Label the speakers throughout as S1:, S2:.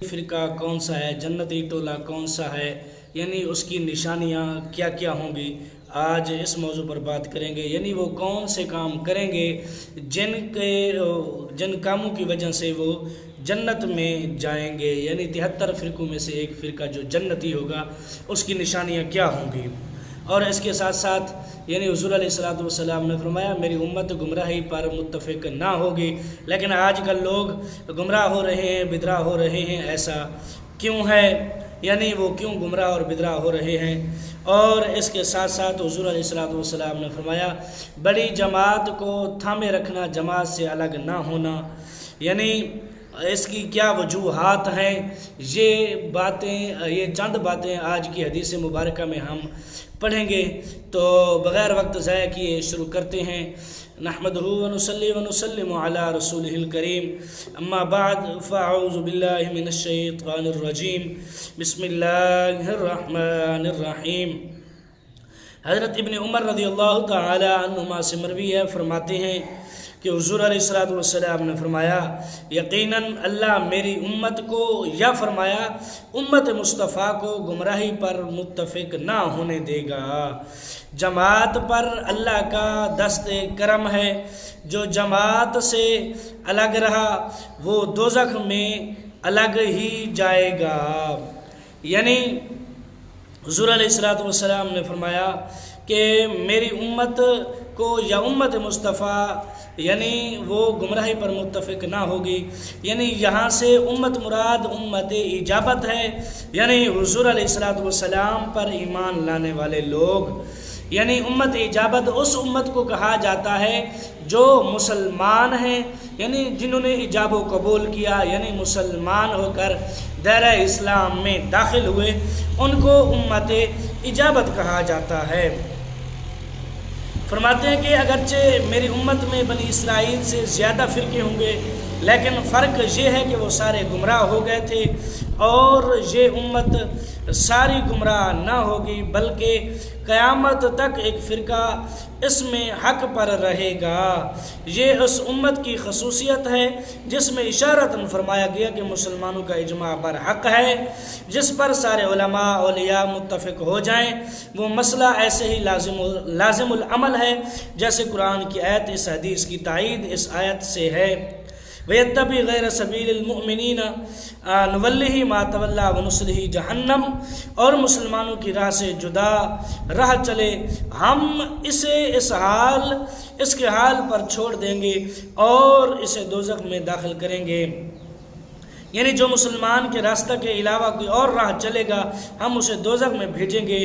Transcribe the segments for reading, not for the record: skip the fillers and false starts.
S1: फ़िरका कौन सा है, जन्नती टोला कौन सा है, यानी उसकी निशानियाँ क्या क्या होंगी, आज इस मौजू पर बात करेंगे। यानी वो कौन से काम करेंगे जिन कामों की वजह से वो जन्नत में जाएंगे। यानी 73 फ़िरकों में से एक फ़िरका जो जन्नती होगा उसकी निशानियाँ क्या होंगी। और इसके साथ साथ यानी हुज़ूर अलैहिस्सलातु वस्सलाम ने फरमाया मेरी उम्मत गुमराही पर मुत्तफ़िक ना होगी। लेकिन आजकल लोग गुमराह हो रहे हैं, बिदरा हो रहे हैं, ऐसा क्यों है, यानी वो क्यों गुमराह और बिदरा हो रहे हैं। और इसके साथ साथ हुज़ूर अलैहिस्सलातु वस्सलाम ने फरमाया बड़ी जमात को थामे रखना, जमात से अलग ना होना, यानी इसकी क्या वजूहात हैं। ये चंद बातें आज की हदीस मुबारक में हम पढ़ेंगे। तो बग़ैर वक्त ज़ाया किए शुरू करते हैं। नहमदुहु व नुसल्ली व नुसल्लिमु अला रसूलिहिल करीम, अम्मा बाद फ़अऊज़ु बिल्लाहि मिनश शैतानिर रजीम, बिस्मिल्लाहिर रहमानिर रहीम। हज़रत इब्न उमर रज़ियल्लाहु तआला अन्हुमा से मरवी है, फरमाते हैं कि हुज़ूर अलैहिस्सलातु वस्सलाम ने फरमाया यकीनन अल्लाह मेरी उम्मत को, या फरमाया उम्मत मुस्तफ़ा को गुमराही पर मुत्तफ़िक ना होने देगा। जमात पर अल्लाह का दस्ते करम है, जो जमात से अलग रहा वो दोज़ख में अलग ही जाएगा। यानी हुज़ूर अलैहिस्सलातु वस्सलाम ने फरमाया कि मेरी उम्मत को या उम्मत मुस्तफ़ा यानी वो गुमराही पर मुत्तफ़िक ना होगी। यानी यहाँ से उम्मत मुराद उम्मत इजाबत है, यानी हुज़ूर अलैहिस्सलातु वस्सलाम पर ईमान लाने वाले लोग। यानी उम्मत इजाबत उस उम्मत को कहा जाता है जो मुसलमान हैं, यानी जिन्होंने इजाब व कबूल किया, यानी मुसलमान होकर दायरा इस्लाम में दाखिल हुए, उनको उम्मत इजाबत कहा जाता है। फरमाते हैं कि अगरचे मेरी उम्मत में बनी इसराइल से ज़्यादा फ़िरके होंगे, लेकिन फ़र्क ये है कि वो सारे गुमराह हो गए थे, और ये उम्मत सारी गुमराह ना होगी, बल्कि क़यामत तक एक फ़िरका इसमें हक़ पर रहेगा। ये उस उम्मत की खसूसियत है जिसमें इशारतन फरमाया गया कि मुसलमानों का इजमा पर हक़ है, जिस पर सारे उलमा औलिया मुत्तफ़िक हो जाएं। वो मसला ऐसे ही लाजिमुल अमल है जैसे कुरान की आयत इस हदीस की तायीद इस आयत से है। वयत्तबि गैर सबीलिल मुमिनीन नुवल्लिही मा तवल्ला व नुस्लिही जहन्नम, और मुसलमानों की राह से जुदा राह चले, हम इसे इसके हाल पर छोड़ देंगे और इसे दोज़ख में दाखिल करेंगे। यानी जो मुसलमान के रास्ते के अलावा कोई और राह चलेगा हम उसे दोज़ख में भेजेंगे।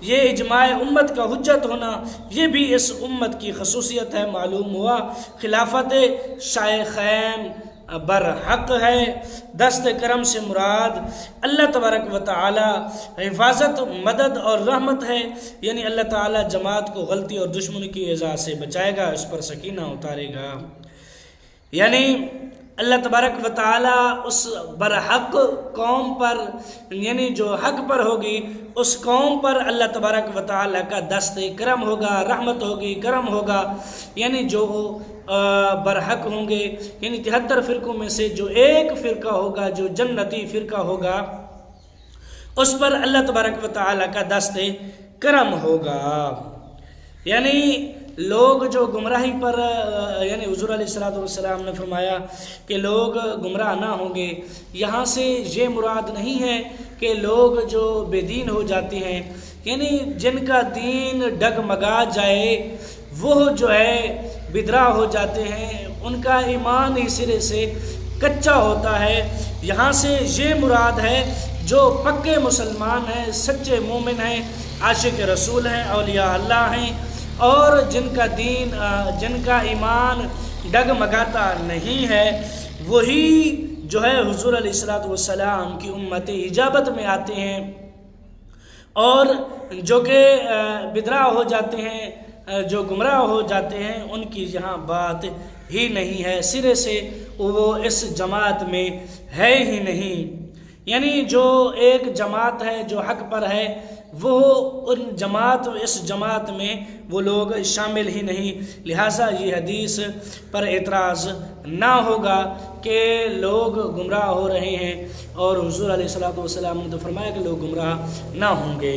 S1: ये इजमाए उम्मत का हुज्जत होना ये भी इस उम्मत की खसूसियत है। मालूम हुआ खिलाफत शायखैन बरहक है। दस्त करम से मुराद अल्लाह तबारक व तआला हिफाजत, मदद और रहमत है। यानी अल्लाह ताला जमात को गलती और दुश्मनी की इज़ा से बचाएगा, इस पर सकीना उतारेगा। यानी अल्लाह तबारक व तआला उस बरहक कौम पर, यानी जो हक पर होगी उस कौम पर अल्लाह तबारक व तआला का दस्ते करम होगा, रहमत होगी, करम होगा। यानी जो बरहक होंगे, यानी 73 फ़िरकों में से जो एक फ़िरका होगा जो जन्नती फ़िरका होगा, उस पर अल्लाह तबारक व तआला का दस्ते करम होगा। यानी लोग जो गुमराही पर, यानी हुज़ूर अलैहिस्सलातु वस्सलाम ने फरमाया कि लोग गुमराह ना होंगे, यहाँ से ये मुराद नहीं है कि लोग जो बेदीन हो जाते हैं, यानी जिनका दीन डगमगा जाए वो जो है बिदरा हो जाते हैं, उनका ईमान ही सिरे से कच्चा होता है। यहाँ से ये मुराद है जो पक्के मुसलमान हैं, सच्चे मोमिन हैं, आशिक रसूल हैं, औलिया अल्लाह हैं, और जिनका दीन, जिनका ईमान डगमगाता नहीं है, वही जो है हुज़ूर अलैहिस्सलातु वस्सलाम की उम्मत इजाबत में आते हैं। और जो कि बिदरा हो जाते हैं, जो गुमराह हो जाते हैं, उनकी यहाँ बात ही नहीं है, सिरे से वो इस जमात में है ही नहीं। यानी जो एक जमात है जो हक पर है वो उन जमात इस जमात में वो लोग शामिल ही नहीं। लिहाजा ये हदीस पर एतराज़ ना होगा कि लोग गुमराह हो रहे हैं, और हुज़ूर अलैहिस्सलातु वस्सलाम ने तो फरमाया कि लोग गुमराह ना होंगे।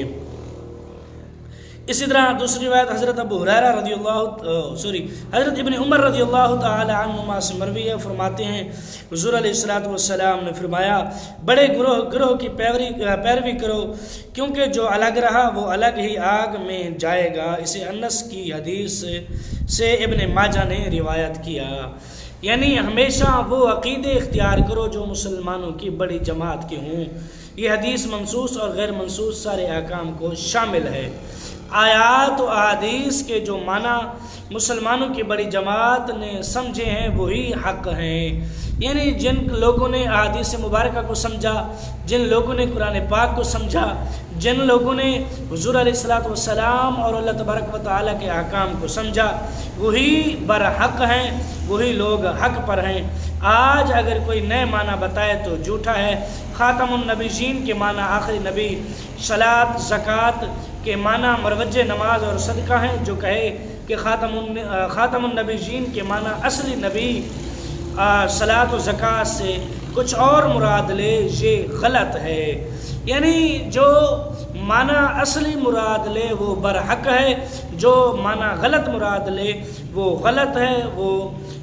S1: इसी तरह दूसरी रिवायत हज़रत अबू हुरैरा हज़रत इब्न उमर रज़ियल्लाहु ताला अन्हुमा से मरवी है, फरमाते हैं हुज़ूर अलैहिस्सलातु वस्सलाम ने फरमाया, बड़े गिरोह की पैरवी करो, क्योंकि जो अलग रहा वो अलग ही आग में जाएगा। इसे अनस की हदीस से इब्न माजा ने रिवायत किया। यानी हमेशा वो अक़ीदे इख्तियार करो जो मुसलमानों की बड़ी जमात के हों। ये हदीस मनसूस और गैर मनसूस सारे अहकाम को शामिल है। आयात और अहादीस के जो माना मुसलमानों की बड़ी जमात ने समझे हैं वही हक़ हैं। यानी जिन लोगों ने अहादीस मुबारका को समझा, जिन लोगों ने कुरान पाक को समझा, जिन लोगों ने हुज़ूर अलैहिस्सलातु वस्सलाम और अल्लाह तबारक व तआला के अहकाम को समझा, वही बरहक़ हैं, वही लोग हक़ पर हैं। आज अगर कोई नए माना बताए तो झूठा है। ख़ातमुन नबीयीन के माना आखिरी नबी, सलात ज़कात के माना मरवज नमाज और सदका हैं। जो कहे कि ख़ातमुन नबीयीन के माना असली नबी सलात और ज़कात से कुछ और मुराद ले, ये गलत है। यानी जो माना असली मुराद ले वो बरहक़ है, जो माना गलत मुराद ले वो गलत है, वो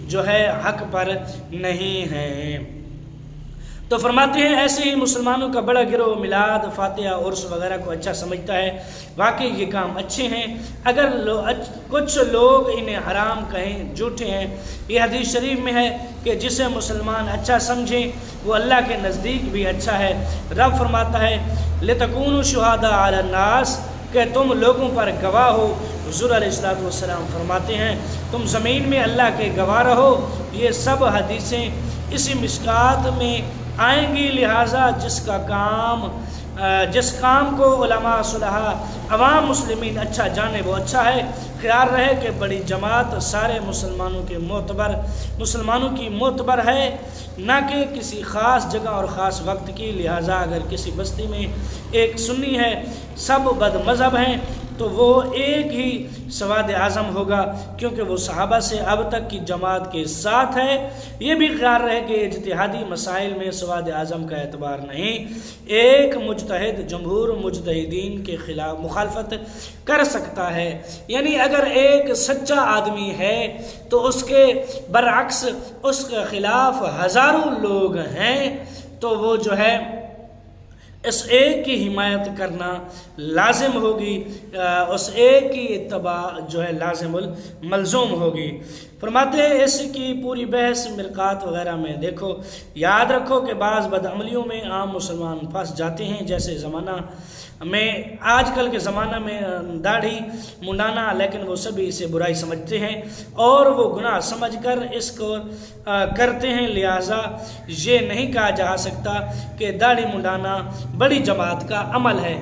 S1: जो है हक़ पर नहीं है। तो फरमाते हैं ऐसे ही मुसलमानों का बड़ा गिरोह मिलाद, फातिहा, उर्स वगैरह को अच्छा समझता है। वाकई ये काम अच्छे हैं। अगर कुछ लोग इन्हें हराम कहें, झूठे हैं। ये हदीस शरीफ में है कि जिसे मुसलमान अच्छा समझें वो अल्लाह के नज़दीक भी अच्छा है। रब फरमाता है लितकूनु शुहादा अला नास, कि तुम लोगों पर गवाह हो। हुज़ूर अलैहिस्सलातु वस्सलाम फरमाते हैं तुम ज़मीन में अल्लाह के गवाह रहो। ये सब हदीसें इसी मिशकात में आएंगी। लिहाजा जिस काम को उलमा सुलहा अवाम मुस्लिमीन अच्छा जाने वो अच्छा है। ख्याल रहे कि बड़ी जमात सारे मुसलमानों की मोतबर है, ना कि किसी ख़ास जगह और ख़ास वक्त की। लिहाजा अगर किसी बस्ती में एक सुन्नी है, सब बदमज़हब हैं, तो वो एक ही सवाद आज़म होगा, क्योंकि वो सहाबा से अब तक की जमात के साथ है। ये भी ख्याल रहे कि इज्तिहादी मसाइल में सवाद आज़म का एतबार नहीं। एक मुज्तहिद जमहूर मुज्तहिदीन के खिलाफ मुखालफत कर सकता है। यानी अगर एक सच्चा आदमी है तो उसके बरअक्स उसके खिलाफ हज़ारों लोग हैं, तो वो जो है इस एक की हिमायत करना लाजिम होगी, उस एक की इत्तबा जो है लाजिमुल मलजूम होगी। फरमाते हैं इसकी पूरी बहस मिरकात वगैरह में देखो। याद रखो कि बाज़ बदअमलियों में आम मुसलमान फंस जाते हैं। जैसे ज़माना में आजकल के ज़माना में दाढ़ी मुंडाना, लेकिन वो सभी इसे बुराई समझते हैं और वो गुनाह समझकर इसको करते हैं। लिहाजा ये नहीं कहा जा सकता कि दाढ़ी मुंडाना बड़ी जमात का अमल है।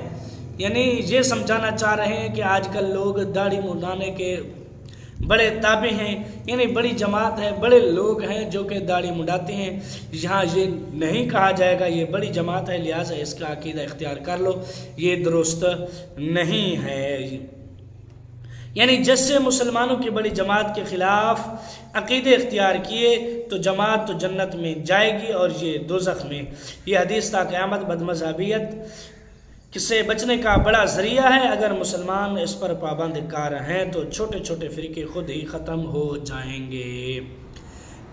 S1: यानी ये समझाना चाह रहे हैं कि आजकल लोग दाढ़ी मुंडाने के बड़े ताबे हैं, यानी बड़ी जमात है, बड़े लोग हैं जो कि दाढ़ी मुंडाते हैं। यहाँ ये नहीं कहा जाएगा ये बड़ी जमात है, लिहाजा इसका अकीदा इख्तियार कर लो, ये दुरुस्त नहीं है। यानी जैसे मुसलमानों की बड़ी जमात के ख़िलाफ़ अकीदे इख्तियार किए तो जमात तो जन्नत में जाएगी और ये दोज़ख में। ये हदीस ता क़यामत बदमज़हबियत से बचने का बड़ा ज़रिया है। अगर मुसलमान इस पर पाबंद कार हैं तो छोटे छोटे फ़िरके खुद ही ख़त्म हो जाएंगे।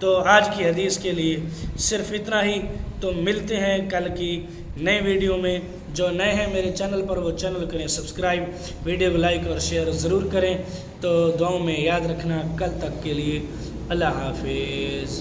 S1: तो आज की हदीस के लिए सिर्फ इतना ही। तो मिलते हैं कल की नए वीडियो में। जो नए हैं मेरे चैनल पर वो चैनल करें सब्सक्राइब, वीडियो को लाइक और शेयर ज़रूर करें। तो दुआओं में याद रखना। कल तक के लिए अल्लाह हाफिज़।